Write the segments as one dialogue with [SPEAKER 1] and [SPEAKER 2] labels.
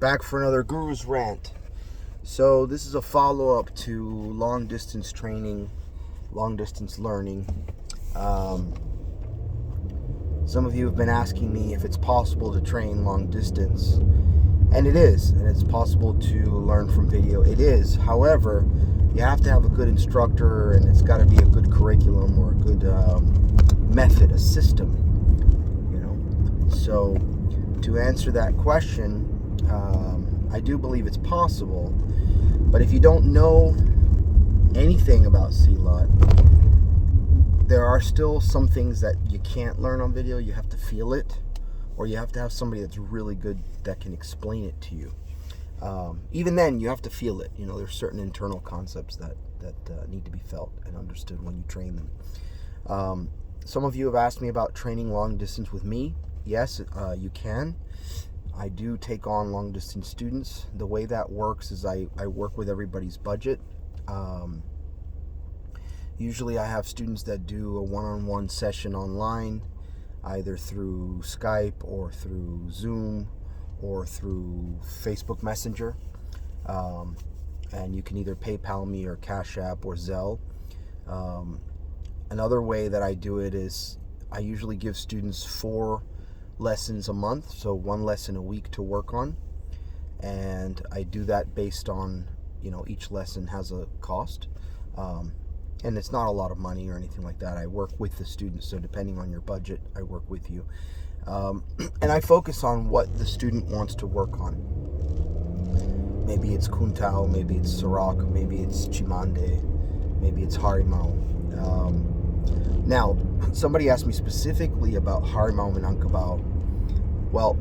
[SPEAKER 1] Back for another Guru's Rant. So this is a follow-up to long distance training, long distance learning. Some of you have been asking me if it's possible to train long distance, and it is, and it's possible to learn from video. It is. However, you have to have a good instructor, and it's got to be a good curriculum or a good method, a system, So to answer that question, I do believe it's possible, but if you don't know anything about silat, there are still some things that you can't learn on video. You have to feel it, or you have to have somebody that's really good that can explain it to you. Even then, you have to feel it. There's certain internal concepts that need to be felt and understood when you train them. Some of you have asked me about training long distance with me. Yes, you can. I do take on long distance students. The way that works is I work with everybody's budget. Usually I have students that do a one-on-one session online, either through Skype or through Zoom or through Facebook Messenger. And you can either PayPal me or Cash App or Zelle. Another way that I do it is I usually give students 4 lessons a month, so 1 lesson a week to work on, and I do that based on each lesson has a cost, and it's not a lot of money or anything like that. I work with the students, so depending on your budget, I work with you, and I focus on what the student wants to work on. Maybe it's Kuntao, maybe it's Sirak, maybe it's Chimande, maybe it's Harimau. Now, somebody asked me specifically about Harimau Minangkabau. Well,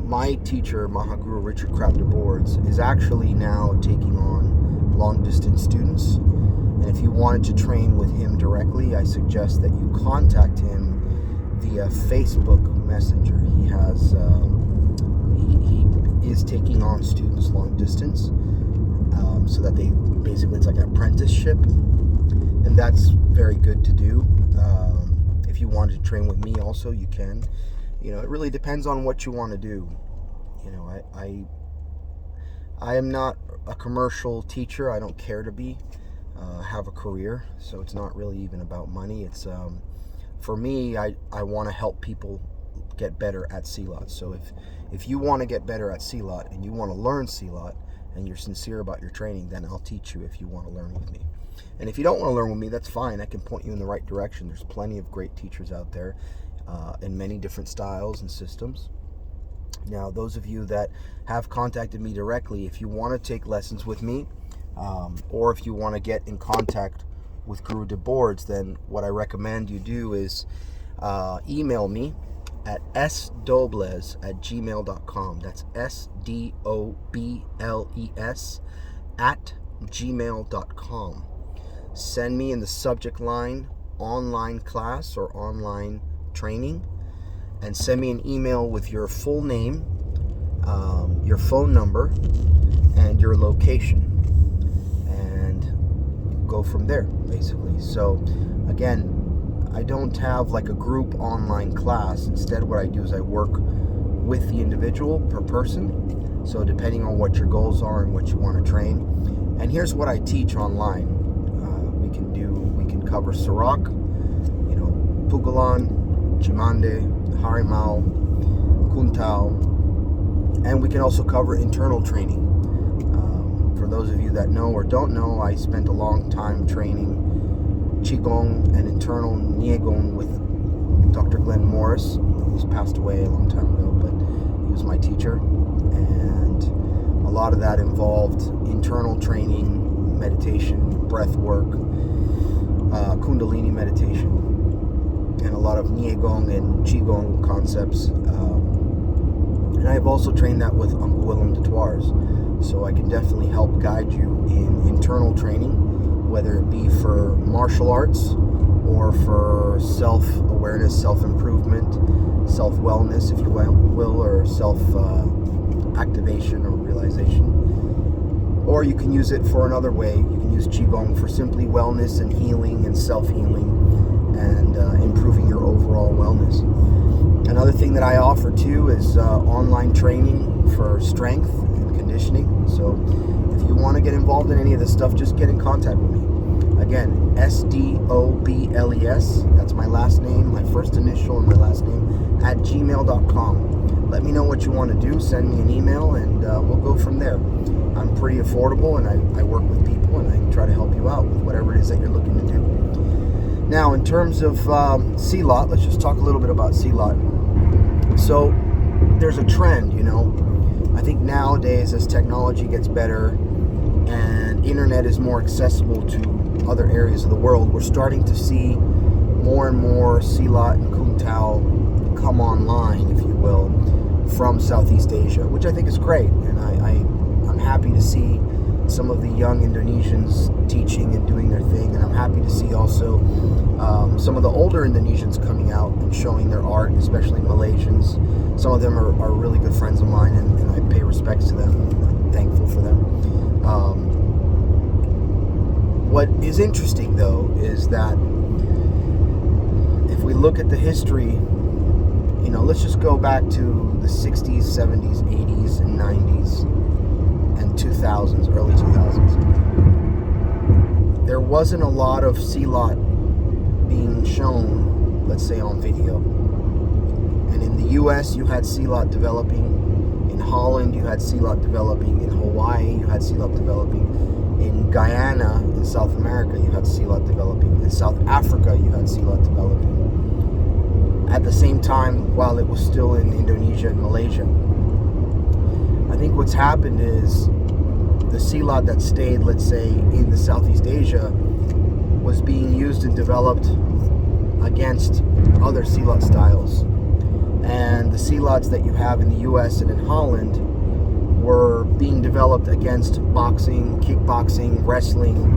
[SPEAKER 1] my teacher, Mahaguru Richard Crabbe de Boards, is actually now taking on long-distance students. And if you wanted to train with him directly, I suggest that you contact him via Facebook Messenger. He has he is taking on students long distance, so that it's like an apprenticeship. And that's very good to do. If you wanted to train with me also, you can. It really depends on what you want to do. I am not a commercial teacher. I don't care to be. Have a career, so it's not really even about money. It's for me, I want to help people get better at silat. So if you want to get better at silat and you want to learn silat and you're sincere about your training, then I'll teach you if you want to learn with me. And if you don't want to learn with me, that's fine. I can point you in the right direction. There's plenty of great teachers out there in many different styles and systems. Now, those of you that have contacted me directly, if you want to take lessons with me, or if you want to get in contact with Guru de Boards, then what I recommend you do is email me at sdobles@gmail.com. That's SDOBLES @gmail.com. Send me in the subject line online class or online training, and send me an email with your full name, your phone number, and your location, and go from there, basically. So again, I don't have like a group online class. Instead, what I do is I work with the individual per person. So depending on what your goals are and what you want to train. And here's what I teach online. We can cover Sirak, Pugalan, Chimande, Harimau, Kuntao, and we can also cover internal training. For those of you that know or don't know, I spent a long time training Qigong and internal Niegong with Dr. Glenn Morris, who's passed away a long time ago, but he was my teacher. And a lot of that involved internal training, meditation, breath work, Kundalini meditation, and a lot of Niegong and Qigong concepts. And I've also trained that with Uncle Willem de Tours. So I can definitely help guide you in internal training, whether it be for martial arts or for self-awareness, self-improvement, self-wellness, if you will, or self-activation or realization. Or you can use it for another way. You can use Qigong for simply wellness and healing and self-healing and improving your overall wellness. Another thing that I offer too is online training for strength and conditioning. So if you want to get involved in any of this stuff, just get in contact with me. Again, SDOBLES, that's my last name, my first initial and my last name, at gmail.com. Let me know what you want to do. Send me an email, and we'll go from there. I'm pretty affordable, and I work with people, and I try to help you out with whatever it is that you're looking to do. Now, in terms of silat, let's just talk a little bit about silat. So there's a trend, I think nowadays, as technology gets better and internet is more accessible to other areas of the world, we're starting to see more and more silat and kung tao come online, if you will, from Southeast Asia, which I think is great. And I'm happy to see some of the young Indonesians teaching and doing their thing, and I'm happy to see also some of the older Indonesians coming out and showing their art, especially Malaysians. Some of them are really good friends of mine, and I pay respects to them. I'm thankful for them. What is interesting, though, is that if we look at the history, let's just go back to the 60s, 70s, 80s, and 90s, and 2000s, early 2000s. There wasn't a lot of silat being shown, let's say, on video. And in the US, you had silat developing. In Holland, you had silat developing. In Hawaii, you had silat developing. In Guyana, in South America, you had silat developing. In South Africa, you had silat developing. At the same time, while it was still in Indonesia and Malaysia. I think what's happened is the silat that stayed, let's say, in the Southeast Asia was being used and developed against other silat styles. And the silats that you have in the US and in Holland were being developed against boxing, kickboxing, wrestling,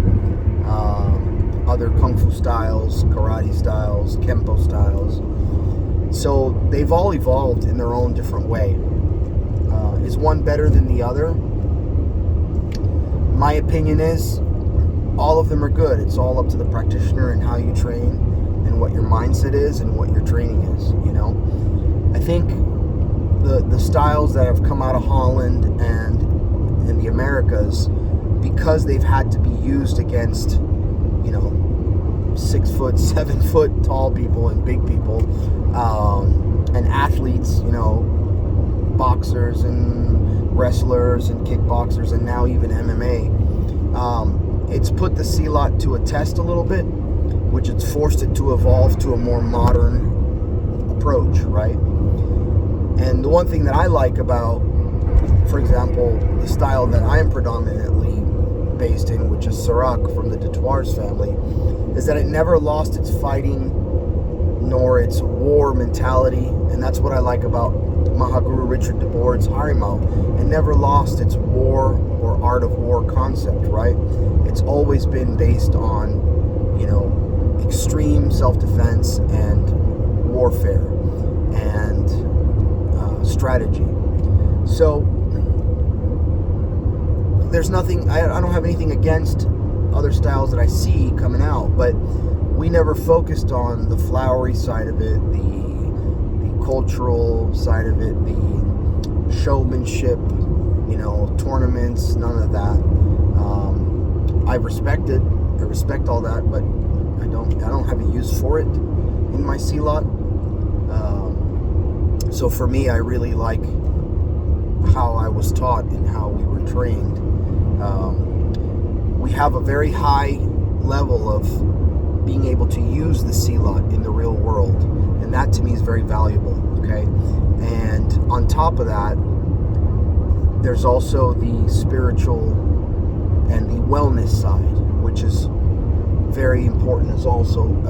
[SPEAKER 1] other kung fu styles, karate styles, kempo styles. So they've all evolved in their own different way. Is one better than the other? My opinion is all of them are good. It's all up to the practitioner and how you train and what your mindset is and what your training is, I think the styles that have come out of Holland and in the Americas, because they've had to be used against 6 foot, 7 foot tall people and big people, and athletes, boxers and wrestlers and kickboxers, and now even MMA. It's put the silat to a test a little bit, which it's forced it to evolve to a more modern approach, right? And the one thing that I like about, for example, the style that I am predominantly based in, which is Sarak from the Detwars family, is that it never lost its fighting nor its war mentality. And that's what I like about Mahaguru Richard de Boer's Harimau. It never lost its war or art of war concept, right? It's always been based on, extreme self-defense and warfare and strategy. So there's nothing, I don't have anything against other styles that I see coming out, but we never focused on the flowery side of it, the cultural side of it, the showmanship, tournaments, none of that. I respect all that, but I don't have a use for it in my silat. So for me, I really like how I was taught and how we were trained. We have a very high level of being able to use the silat in the real world, and that to me is very valuable, okay? And on top of that, there's also the spiritual and the wellness side, which is very important as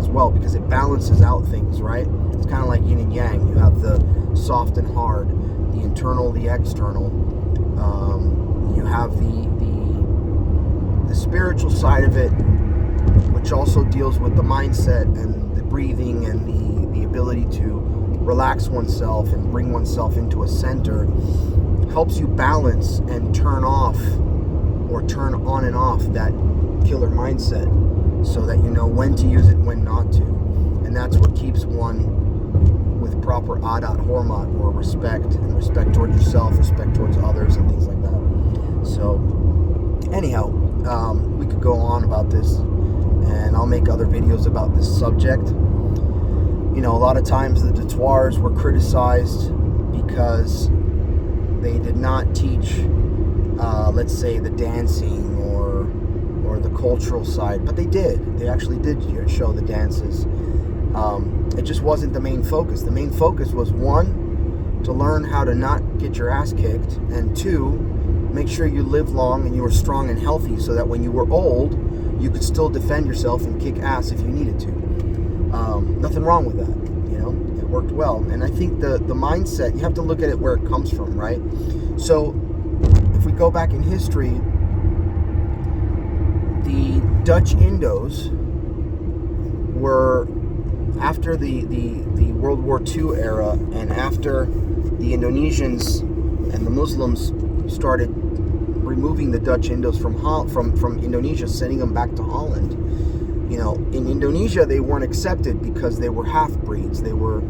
[SPEAKER 1] well, because it balances out things, right? It's kind of like yin and yang. You have the soft and hard, the internal, the external. You have the spiritual side of it, which also deals with the mindset and the breathing and the ability to relax oneself and bring oneself into a center. Helps you balance and turn off or turn on and off that killer mindset, so that you know when to use it, when not to. And that's what keeps one with proper adat hormat, or respect, and respect towards yourself, respect towards others, and things like that. So anyhow, we could go on about this, and I'll make other videos about this subject. You know, a lot of times the Detours were criticized because they did not teach, let's say, the dancing or the cultural side, but they did. They actually did show the dances. It just wasn't the main focus. The main focus was, one, to learn how to not get your ass kicked, and two, make sure you live long and you were strong and healthy, so that when you were old, you could still defend yourself and kick ass if you needed to. Nothing wrong with that. You know, it worked well. And I think the mindset, you have to look at it where it comes from, right? So if we go back in history, the Dutch Indos were, after the World War II era, and after the Indonesians and the Muslims started removing the Dutch Indos from Indonesia, sending them back to Holland. You know, in Indonesia, they weren't accepted because they were half-breeds. They were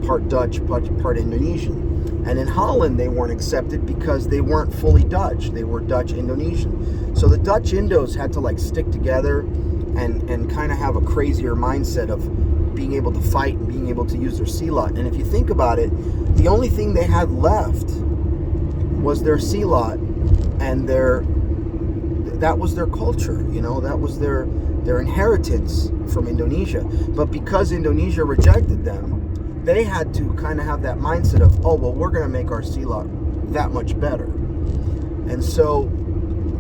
[SPEAKER 1] part Dutch, part Indonesian. And in Holland, they weren't accepted because they weren't fully Dutch. They were Dutch-Indonesian. So the Dutch Indos had to, like, stick together and kind of have a crazier mindset of being able to fight and being able to use their silat. And if you think about it, the only thing they had left was their silat, and that was their culture, you know, that was their inheritance from Indonesia. But because Indonesia rejected them, they had to kind of have that mindset of, oh, well, we're going to make our silat that much better. And so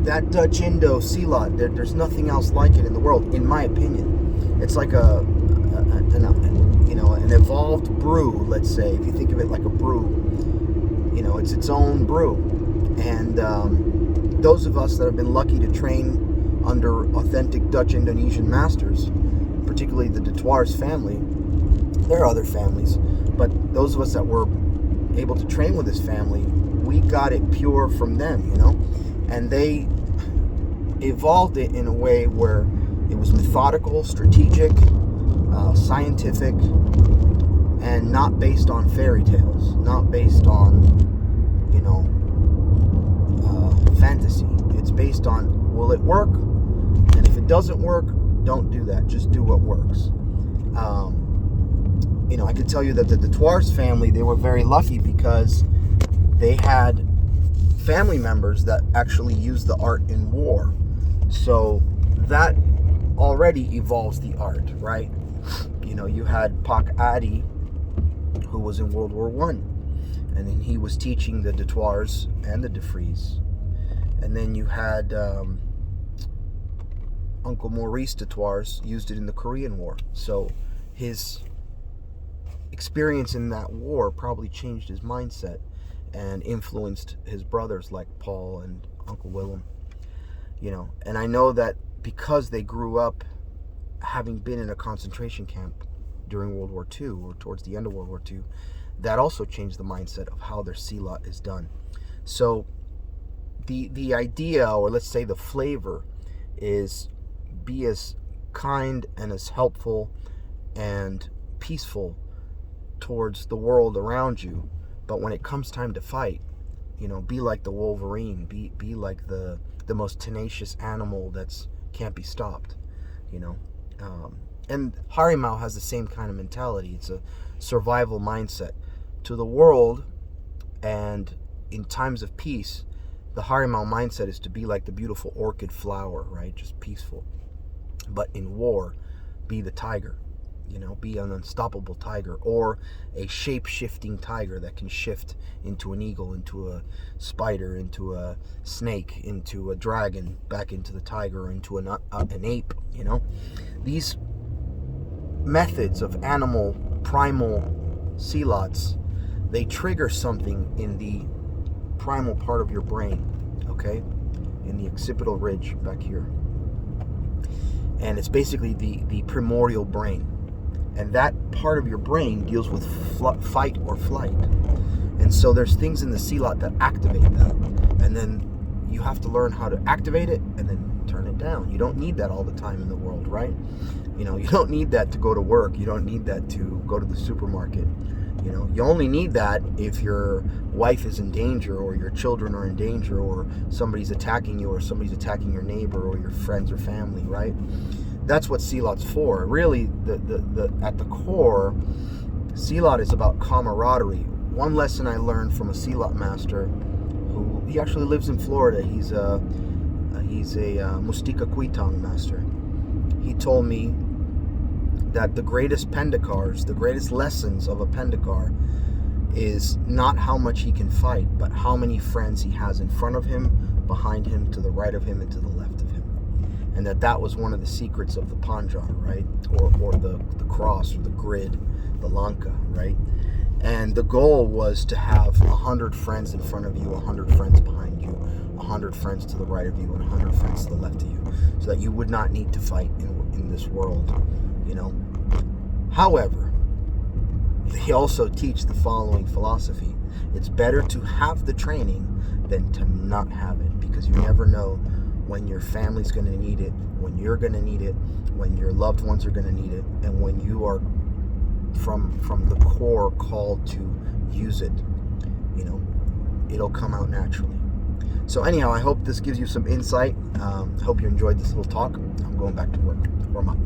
[SPEAKER 1] that Dutch Indo silat, there's nothing else like it in the world, in my opinion. It's like an evolved brew, let's say. If you think of it like a brew, you know, it's its own brew. And those of us that have been lucky to train under authentic Dutch Indonesian masters, particularly the Detours family, there are other families, but those of us that were able to train with this family, we got it pure from them, you know. And they evolved it in a way where it was methodical, strategic, scientific, and not based on fairy tales, not based on, you know, fantasy. It's based on, will it work? And if it doesn't work, don't do that. Just do what works. You know, I could tell you that the Detours family, they were very lucky because they had family members that actually used the art in war. So that already evolves the art, right? You know, you had Pak Adi, who was in World War I, and then he was teaching the Detours and the De Vries. And then you had Uncle Maurice Detours used it in the Korean War. So his experience in that war probably changed his mindset and influenced his brothers like Paul and Uncle Willem. You know, and I know that because they grew up having been in a concentration camp during World War II, or towards the end of World War II, that also changed the mindset of how their silat is done. So the idea, or let's say the flavor, is be as kind and as helpful and peaceful towards the world around you, but when it comes time to fight, you know, be like the Wolverine, be like the most tenacious animal that's can't be stopped, you know. And Harimau has the same kind of mentality. It's a survival mindset to the world, and in times of peace, the Harimau mindset is to be like the beautiful orchid flower, right? Just peaceful. But in war, be the tiger, you know, be an unstoppable tiger, or a shape-shifting tiger that can shift into an eagle, into a spider, into a snake, into a dragon, back into the tiger, into an ape, you know. These methods of animal primal silats, they trigger something in the primal part of your brain, okay, in the occipital ridge back here, and it's basically the primordial brain, and that part of your brain deals with fight or flight. And so there's things in the silat that activate that, and then you have to learn how to activate it and then turn it down. You don't need that all the time in the world, right? You know, you don't need that to go to work. You don't need that to go to the supermarket. You know, you only need that if your wife is in danger, or your children are in danger, or somebody's attacking you, or somebody's attacking your neighbor, or your friends or family, right? That's what silat's for. Really, at the core, silat is about camaraderie. One lesson I learned from a silat master, who he actually lives in Florida. He's a Mustika Kuitang master. He told me that the greatest pendekars, the greatest lessons of a pendekar, is not how much he can fight, but how many friends he has in front of him, behind him, to the right of him, and to the left of him. And that was one of the secrets of the panjar, right? Or the cross, or the grid, the lanka, right? And the goal was to have 100 friends in front of you, 100 friends behind you, 100 friends to the right of you, and 100 friends to the left of you, so that you would not need to fight in this world, you know. However, they also teach the following philosophy: it's better to have the training than to not have it, because you never know when your family's going to need it, when you're going to need it, when your loved ones are going to need it, and when you are from the core called to use it. You know, it'll come out naturally. So anyhow, I hope this gives you some insight. Hope you enjoyed this little talk. I'm going back to work. Warm up.